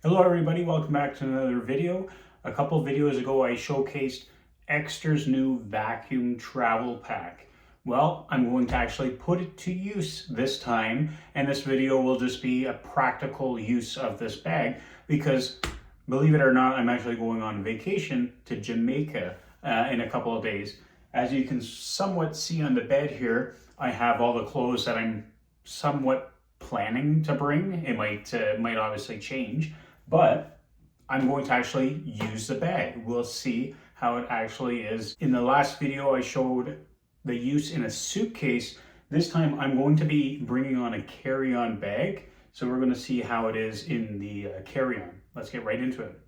Hello everybody, welcome back to another video. A couple videos ago I showcased Ekster's new vacuum travel pack. Well, I'm going to actually put it to use this time, and this video will just be a practical use of this bag because, believe it or not, I'm actually going on vacation to Jamaica in a couple of days. As you can somewhat see on the bed here, I have all the clothes that I'm somewhat planning to bring. It might obviously change, but I'm going to actually use the bag. We'll see how it actually is. In the last video, I showed the use in a suitcase. This time, I'm going to be bringing on a carry-on bag. So we're going to see how it is in the carry-on. Let's get right into it.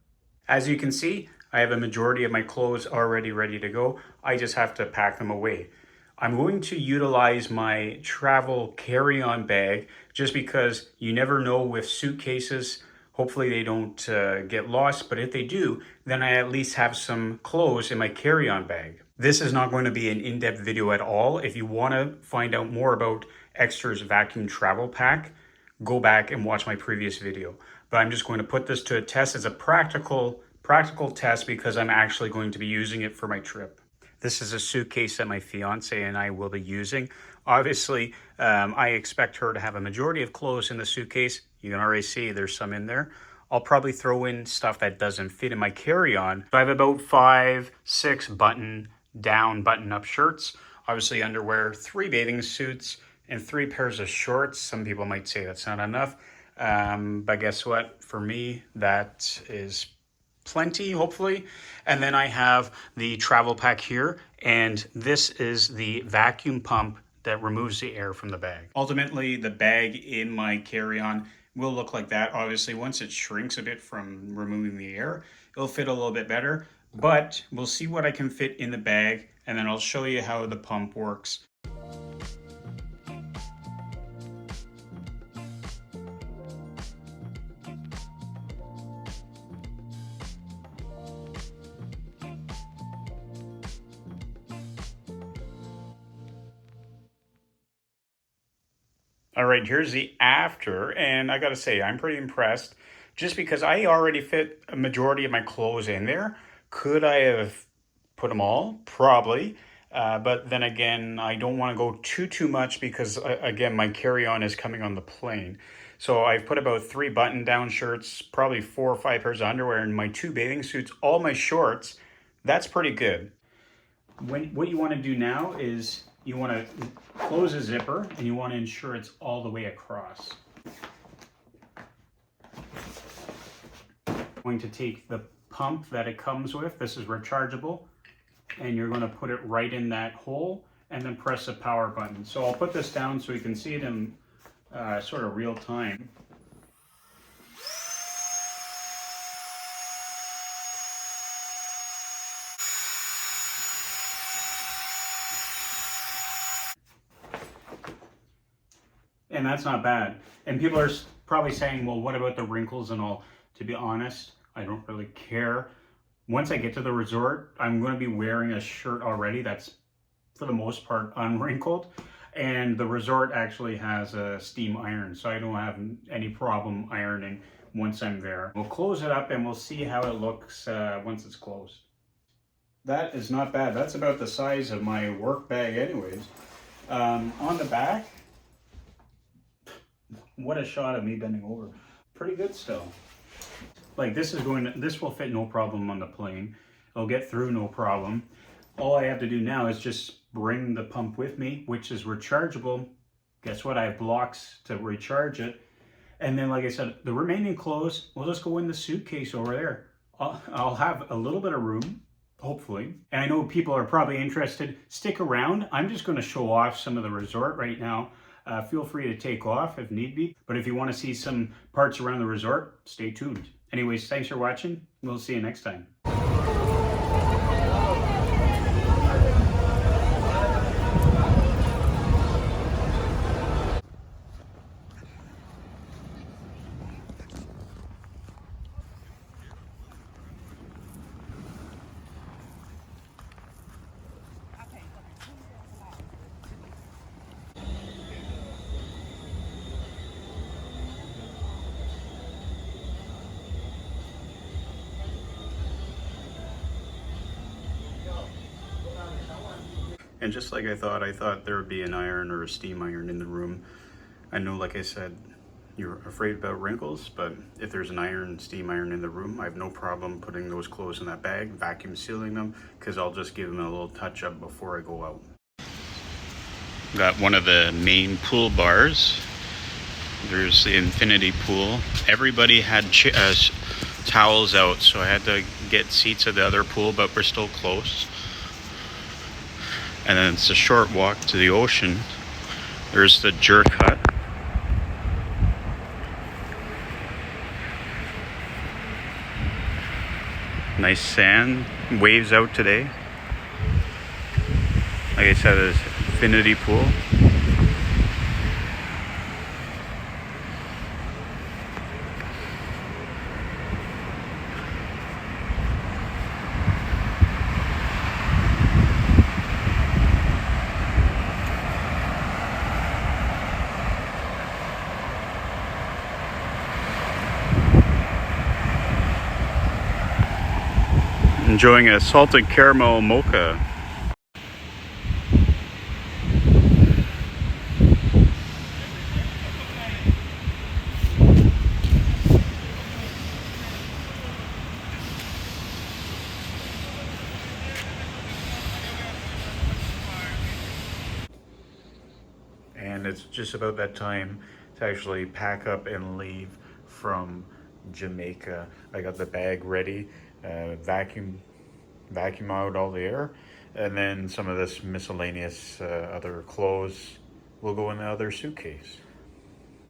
As you can see, I have a majority of my clothes already ready to go. I just have to pack them away. I'm going to utilize my travel carry-on bag just because you never know with suitcases. Hopefully they don't get lost, but if they do, then I at least have some clothes in my carry-on bag. This is not going to be an in-depth video at all. If you want to find out more about Ekster's vacuum travel pack, go back and watch my previous video. But I'm just going to put this to a test as a practical test because I'm actually going to be using it for my trip. This is a suitcase that my fiance and I will be using. Obviously, I expect her to have a majority of clothes in the suitcase. You can already see there's some in there. I'll probably throw in stuff that doesn't fit in my carry-on. So I have about 5-6 button-up shirts, obviously underwear, 3 bathing suits, and 3 pairs of shorts. Some people might say that's not enough, but guess what? For me, that is plenty, hopefully. And then I have the travel pack here, and this is the vacuum pump that removes the air from the bag. Ultimately, the bag in my carry-on will look like that. Obviously, once it shrinks a bit from removing the air, it'll fit a little bit better, but we'll see what I can fit in the bag, and then I'll show you how the pump works. All right, here's the after, and I gotta say, I'm pretty impressed just because I already fit a majority of my clothes in there. Could I have put them all? Probably. But then again, I don't want to go too much because, again, my carry-on is coming on the plane. So I've put about 3 button-down shirts, probably 4 or 5 pairs of underwear, and my 2 bathing suits, all my shorts. That's pretty good. What you want to do now is you want to close a zipper and you want to ensure it's all the way across. I'm going to take the pump that it comes with, this is rechargeable, and you're going to put it right in that hole and then press the power button. So I'll put this down so you can see it in sort of real time. And that's not bad. And people are probably saying, well, what about the wrinkles and all? To be honest, I don't really care. Once I get to the resort, I'm going to be wearing a shirt already that's, for the most part, unwrinkled. And the resort actually has a steam iron, so I don't have any problem ironing once I'm there. We'll close it up and we'll see how it looks once it's closed. That is not bad. That's about the size of my work bag anyways. On the back, what a shot of me bending over. Pretty good still. Like this will fit no problem on the plane. It'll get through no problem. All I have to do now is just bring the pump with me, which is rechargeable. Guess what? I have blocks to recharge it. And then, like I said, the remaining clothes will just go in the suitcase over there. I'll have a little bit of room, hopefully. And I know people are probably interested. Stick around. I'm just going to show off some of the resort right now. Feel free to take off if need be. But if you want to see some parts around the resort, stay tuned. Anyways, thanks for watching. We'll see you next time. And just like I thought there would be an iron or a steam iron in the room. I know, like I said, you're afraid about wrinkles, but if there's an iron, steam iron in the room, I have no problem putting those clothes in that bag, vacuum sealing them, because I'll just give them a little touch up before I go out. Got one of the main pool bars. There's the infinity pool. Everybody had towels out, so I had to get seats at the other pool, but we're still close. And then it's a short walk to the ocean. There's the jerk hut. Nice sand, waves out today. Like I said, it's infinity pool. Enjoying a salted caramel mocha. And it's just about that time to actually pack up and leave from Jamaica. I got the bag ready, vacuum out all the air, and then some of this miscellaneous other clothes will go in the other suitcase.